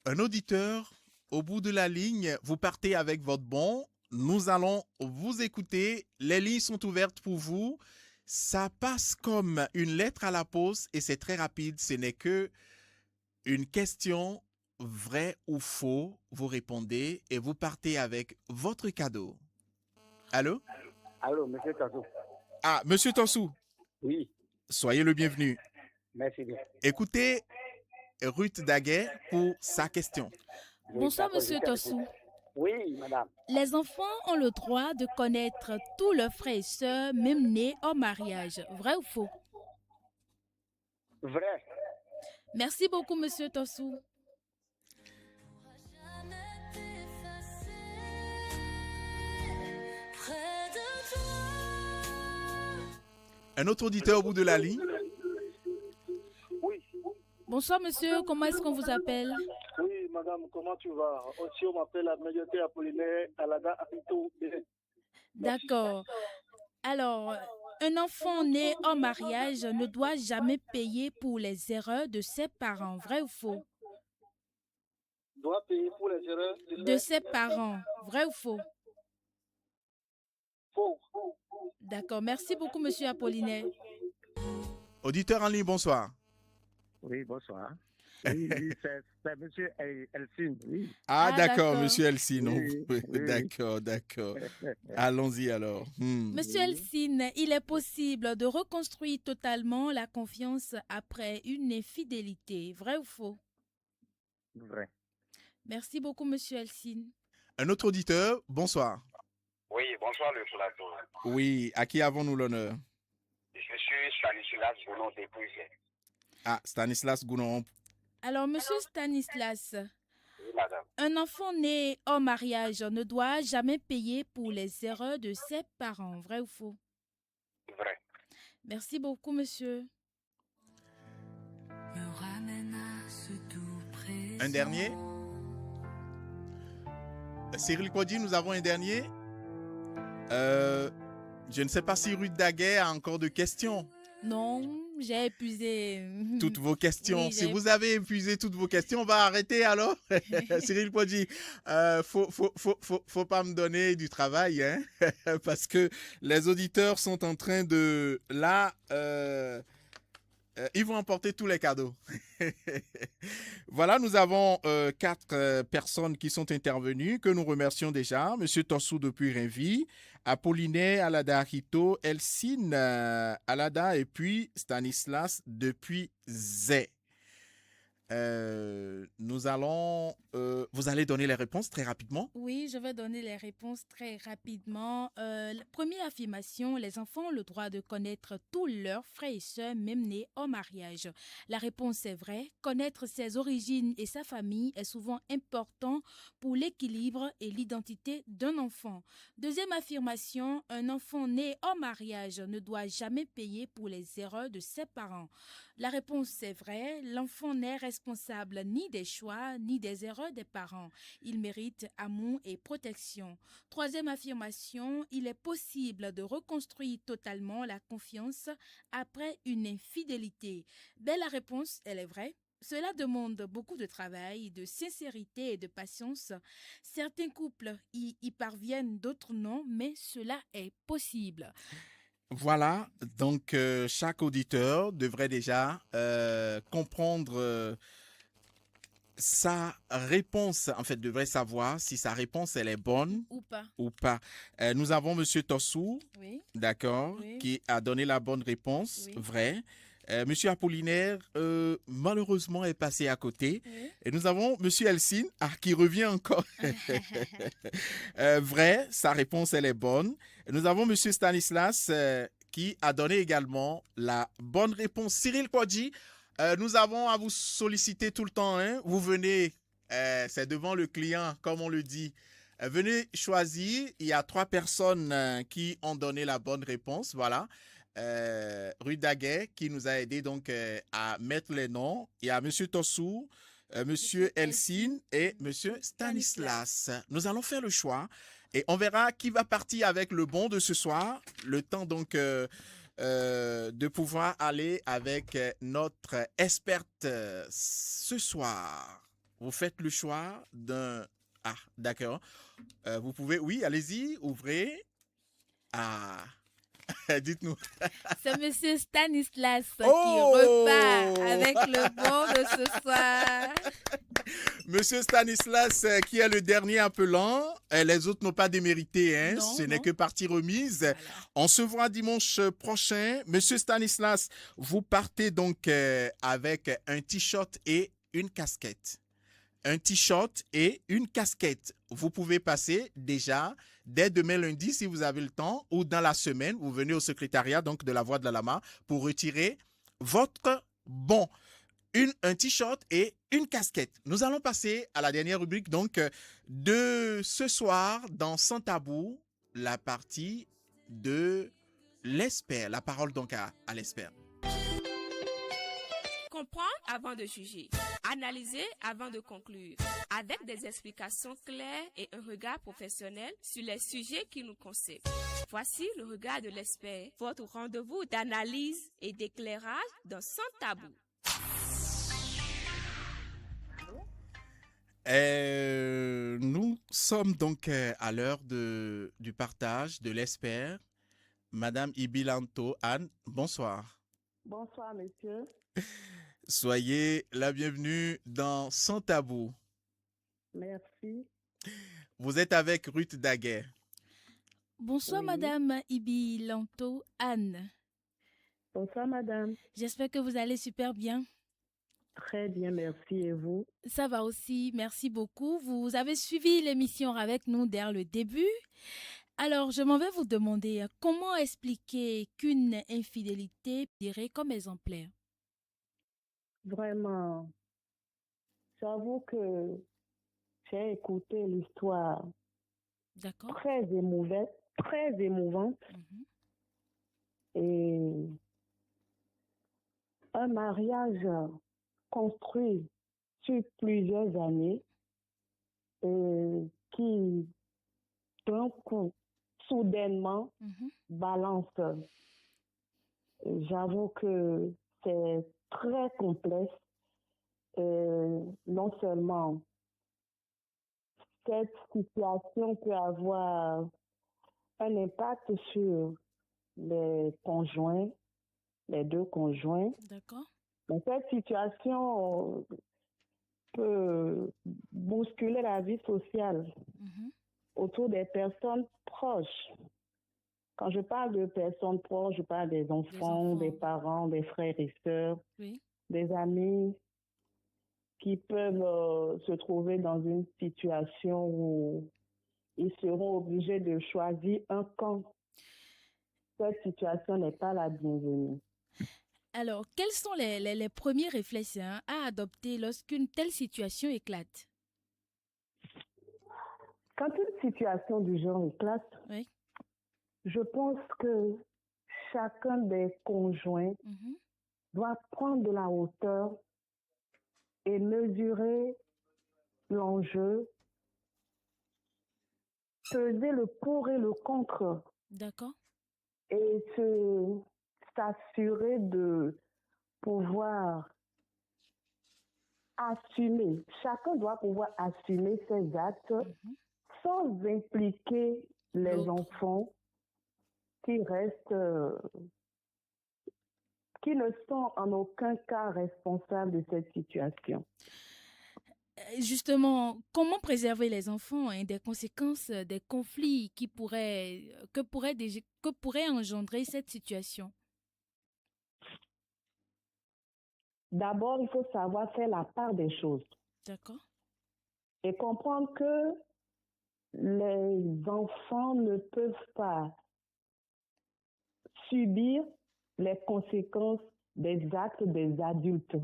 un auditeur au bout de la ligne. Vous partez avec votre bon. Nous allons vous écouter. Les lignes sont ouvertes pour vous. Ça passe comme une lettre à la poste et c'est très rapide. Ce n'est que une question. Vrai ou faux, vous répondez et vous partez avec votre cadeau. Allô? Allô, monsieur Tassou. Ah, monsieur Tassou. Oui. Soyez le bienvenu. Merci bien. Écoutez Ruth Daguet pour sa question. Bonsoir, monsieur Tassou. Oui, madame. Les enfants ont le droit de connaître tous leurs frères et sœurs, même nés hors mariage. Vrai ou faux? Vrai. Merci beaucoup, monsieur Tassou. Un autre auditeur au bout de la ligne. Oui. Bonsoir monsieur, comment est-ce qu'on vous appelle? Oui, madame, comment tu vas? Aussi, on m'appelle la Médiaté Apollinaire Alaga Apito. D'accord. Alors, un enfant né en mariage ne doit jamais payer pour les erreurs de ses parents, vrai ou faux? Doit payer pour les erreurs de ses parents, vrai ou faux? Faux. D'accord, merci beaucoup monsieur Apollinaire. Auditeur en ligne, bonsoir. Oui, bonsoir. Oui, c'est monsieur Elsine, oui. Ah, d'accord, monsieur Elsine. Oui. D'accord. Allons-y alors. Monsieur Elsine, il est possible de reconstruire totalement la confiance après une infidélité, vrai ou faux? Vrai. Merci beaucoup, monsieur Elsine. Un autre auditeur, bonsoir. Oui, bonsoir le plateau. Oui, à qui avons-nous l'honneur? Je suis Stanislas Gounon d'Épouze. Ah, Stanislas Gounon. Alors, monsieur Stanislas, madame. Un enfant né hors mariage ne doit jamais payer pour les erreurs de ses parents. Vrai ou faux? Vrai. Merci beaucoup, monsieur. Un dernier? Cyril Kodji, nous avons un dernier. Je ne sais pas si Ruth Daguet a encore de questions. Non, j'ai épuisé toutes vos questions. Oui, si vous avez épuisé toutes vos questions, on va arrêter alors. Cyril Kodji, faut pas me donner du travail, hein, parce que les auditeurs sont en train de là. Ils vont emporter tous les cadeaux. Voilà, nous avons 4 personnes qui sont intervenues, que nous remercions déjà. Monsieur Tossou depuis Révi, Apollinaire Alada Arito, Elsine Alada et puis Stanislas depuis Zé. Nous allons... vous allez donner les réponses très rapidement? Oui, je vais donner les réponses très rapidement. La première affirmation, les enfants ont le droit de connaître tous leurs frères et sœurs, même nés hors mariage. La réponse est vraie. Connaître ses origines et sa famille est souvent important pour l'équilibre et l'identité d'un enfant. Deuxième affirmation, un enfant né hors mariage ne doit jamais payer pour les erreurs de ses parents. La réponse est vraie. L'enfant n'est responsable ni des choix ni des erreurs des parents. Il mérite amour et protection. Troisième affirmation, il est possible de reconstruire totalement la confiance après une infidélité. Dès la réponse, elle est vraie. Cela demande beaucoup de travail, de sincérité et de patience. Certains couples y parviennent, d'autres non, mais cela est possible. Voilà, donc chaque auditeur devrait déjà comprendre sa réponse, en fait, devrait savoir si sa réponse, elle est bonne ou pas. Nous avons Monsieur Tossou, oui. D'accord, oui. qui a donné la bonne réponse, oui. vrai. Monsieur Apollinaire, malheureusement, est passé à côté. Oui. Et nous avons Monsieur Elsine, qui revient encore. Vrai, sa réponse, elle est bonne. Et nous avons Monsieur Stanislas, qui a donné également la bonne réponse. Cyril Kodji, nous avons à vous solliciter tout le temps. Hein. Vous venez, c'est devant le client, comme on le dit. Venez choisir. Il y a 3 personnes qui ont donné la bonne réponse. Voilà. Ruth Daguet qui nous a aidé donc à mettre les noms. Il y a Monsieur Tossou, Monsieur Elsine et Monsieur Stanislas. Nous allons faire le choix et on verra qui va partir avec le bon de ce soir. Le temps donc de pouvoir aller avec notre experte ce soir. Vous faites le choix d'un... Ah, d'accord. Vous pouvez... Oui, allez-y, ouvrez. Ah... Dites-nous. C'est Monsieur Stanislas qui repart avec le bon de ce soir. Monsieur Stanislas qui est le dernier appelant. Les autres n'ont pas démérité. Hein? Ce n'est que partie remise. Voilà. On se voit dimanche prochain. Monsieur Stanislas, vous partez donc avec un t-shirt et une casquette. Un t-shirt et une casquette. Vous pouvez passer déjà dès demain lundi si vous avez le temps ou dans la semaine, vous venez au secrétariat donc de la Voix de la Lama pour retirer votre bon. Un t-shirt et une casquette. Nous allons passer à la dernière rubrique donc de ce soir dans Sans Tabou, la partie de l'expert. La parole donc à l'expert. Comprendre avant de juger. Analyser avant de conclure. Avec des explications claires et un regard professionnel sur les sujets qui nous concernent. Voici le regard de l'expert, votre rendez-vous d'analyse et d'éclairage dans Sans Tabou. Nous sommes donc à l'heure du partage de l'expert. Madame Ibilanto Anne, bonsoir. Bonsoir, monsieur. Soyez la bienvenue dans Sans Tabou. Merci. Vous êtes avec Ruth Daguet. Bonsoir, Madame Ibilanto Anne. Bonsoir, madame. J'espère que vous allez super bien. Très bien, merci. Et vous? Ça va aussi, merci beaucoup. Vous avez suivi l'émission avec nous dès le début. Alors, je m'en vais vous demander comment expliquer qu'une infidélité dirait comme exemplaire. Vraiment, j'avoue que J'ai écouté l'histoire D'accord. très émouvante. Et un mariage construit sur plusieurs années et qui, d'un coup, soudainement, balance. J'avoue que c'est très complexe. Et non seulement cette situation peut avoir un impact sur les conjoints, les deux conjoints. D'accord. Mais cette situation peut bousculer la vie sociale autour des personnes proches. Quand je parle de personnes proches, je parle des enfants, des parents, des frères et sœurs, des amis qui peuvent se trouver dans une situation où ils seront obligés de choisir un camp. Cette situation n'est pas la bienvenue. Alors, quels sont les premiers réflexes à adopter lorsqu'une telle situation éclate? Quand une situation du genre éclate, je pense que chacun des conjoints doit prendre de la hauteur et mesurer l'enjeu, peser le pour et le contre. D'accord. Et s'assurer de pouvoir assumer. Chacun doit pouvoir assumer ses actes sans impliquer les enfants qui restent, qui ne sont en aucun cas responsables de cette situation. Justement, comment préserver les enfants des conséquences des conflits que pourrait engendrer cette situation? D'abord, il faut savoir faire la part des choses. D'accord. Et comprendre que les enfants ne peuvent pas subir les conséquences des actes des adultes.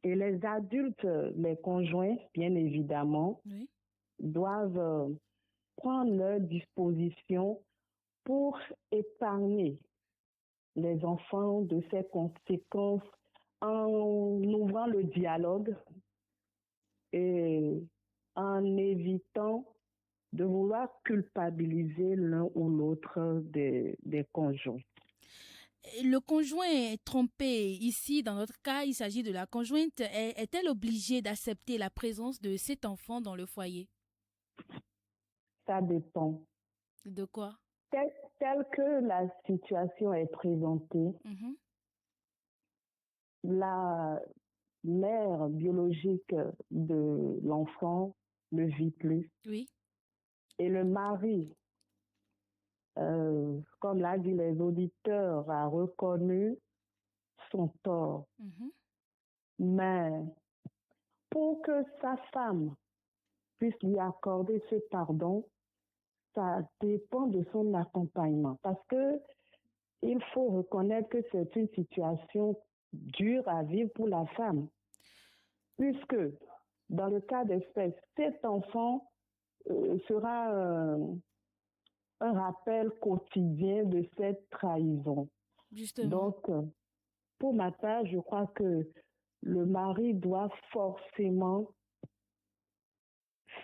Et les adultes, les conjoints, bien évidemment, doivent prendre leurs dispositions pour épargner les enfants de ces conséquences en ouvrant le dialogue et en évitant de vouloir culpabiliser l'un ou l'autre des conjoints. Le conjoint est trompé. Ici, dans notre cas, il s'agit de la conjointe. Est-elle obligée d'accepter la présence de cet enfant dans le foyer? Ça dépend. De quoi? Telle que la situation est présentée, la mère biologique de l'enfant ne vit plus. Oui. Et le mari, comme l'a dit les auditeurs, a reconnu son tort. Mais pour que sa femme puisse lui accorder ce pardon, ça dépend de son accompagnement. Parce que il faut reconnaître que c'est une situation dure à vivre pour la femme. Puisque, dans le cas d'espèce, cet enfant sera un rappel quotidien de cette trahison. Justement. Donc, pour ma part, je crois que le mari doit forcément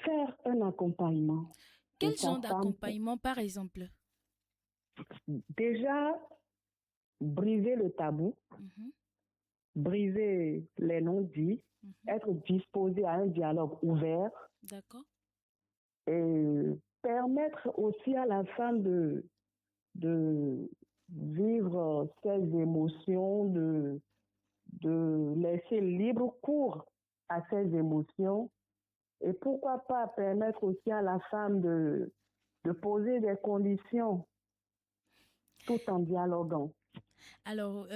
faire un accompagnement. Quel genre d'accompagnement, par exemple? Déjà, briser le tabou, briser les non-dits, être disposé à un dialogue ouvert. D'accord. Et permettre aussi à la femme de vivre ses émotions, de laisser libre cours à ses émotions. Et pourquoi pas permettre aussi à la femme de poser des conditions tout en dialoguant. Alors,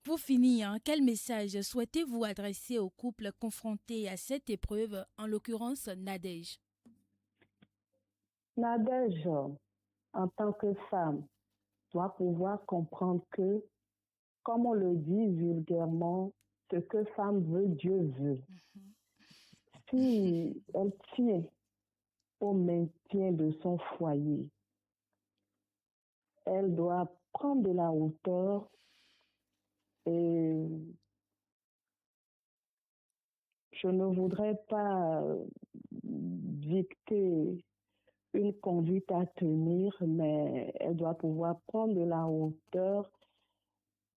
pour finir, quel message souhaitez-vous adresser aux couples confrontés à cette épreuve, en l'occurrence Nadège? Nadège, en tant que femme, doit pouvoir comprendre que, comme on le dit vulgairement, ce que femme veut, Dieu veut. Si elle tient au maintien de son foyer, elle doit prendre de la hauteur et je ne voudrais pas dicter une conduite à tenir, mais elle doit pouvoir prendre de la hauteur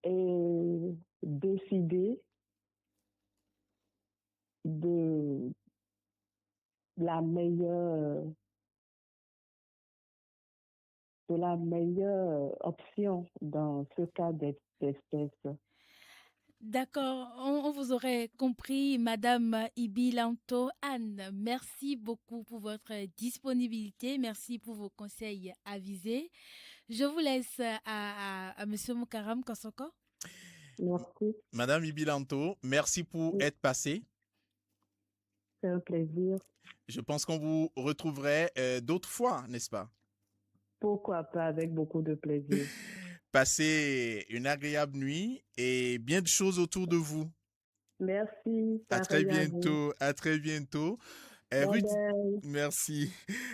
et décider de la meilleure option dans ce cas d'espèce. D'accord, on vous aurait compris, Madame Ibi-Lanto. Anne, merci beaucoup pour votre disponibilité, merci pour vos conseils avisés. Je vous laisse à Monsieur Mukaram Kosoko. Merci. Madame Ibi-Lanto, merci pour être passée. C'est un plaisir. Je pense qu'on vous retrouverait d'autres fois, n'est-ce pas? Pourquoi pas, avec beaucoup de plaisir. Passez une agréable nuit et bien de choses autour de vous. Merci. À très bientôt. À très bientôt. Ruth, merci.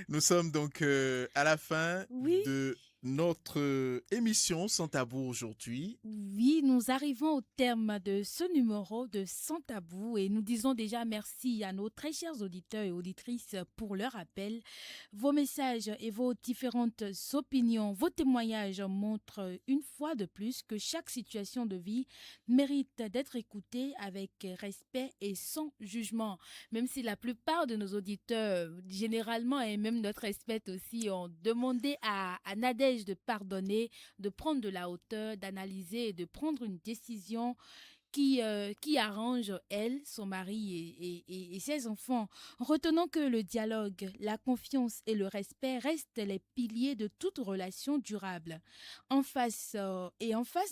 Nous sommes donc à la fin de notre émission Sans Tabou aujourd'hui. Oui, nous arrivons au terme de ce numéro de Sans Tabou et nous disons déjà merci à nos très chers auditeurs et auditrices pour leur appel. Vos messages et vos différentes opinions, vos témoignages montrent une fois de plus que chaque situation de vie mérite d'être écoutée avec respect et sans jugement. Même si la plupart de nos auditeurs, généralement, et même notre expert aussi, ont demandé à Nadège de pardonner, de prendre de la hauteur, d'analyser et de prendre une décision qui arrange elle, son mari et ses enfants. Retenons que le dialogue, la confiance et le respect restent les piliers de toute relation durable. En face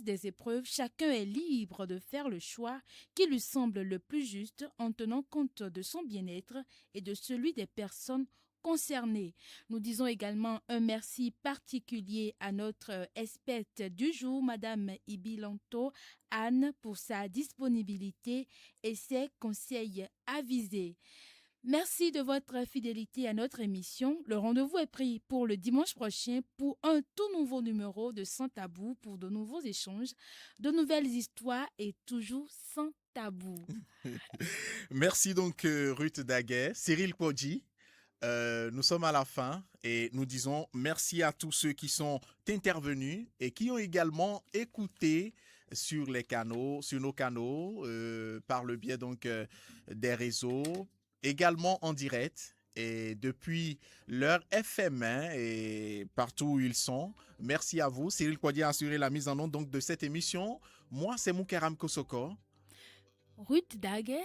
des épreuves, chacun est libre de faire le choix qui lui semble le plus juste en tenant compte de son bien-être et de celui des personnes concernés. Nous disons également un merci particulier à notre experte du jour, Madame Ibi-Lanto, Anne, pour sa disponibilité et ses conseils avisés. Merci de votre fidélité à notre émission. Le rendez-vous est pris pour le dimanche prochain pour un tout nouveau numéro de Sans Tabou, pour de nouveaux échanges, de nouvelles histoires et toujours sans tabou. Merci donc Ruth Daguet, Cyril Podji. Nous sommes à la fin et nous disons merci à tous ceux qui sont intervenus et qui ont également écouté sur nos canaux, par le biais donc des réseaux, également en direct et depuis leur FM1 et partout où ils sont. Merci à vous. Cyril Kouadi a assuré la mise en onde donc de cette émission. Moi, c'est Mukaram Kosoko. Ruth Daguet.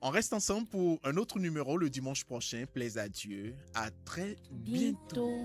On reste ensemble pour un autre numéro le dimanche prochain. Plaise à Dieu. À très bientôt.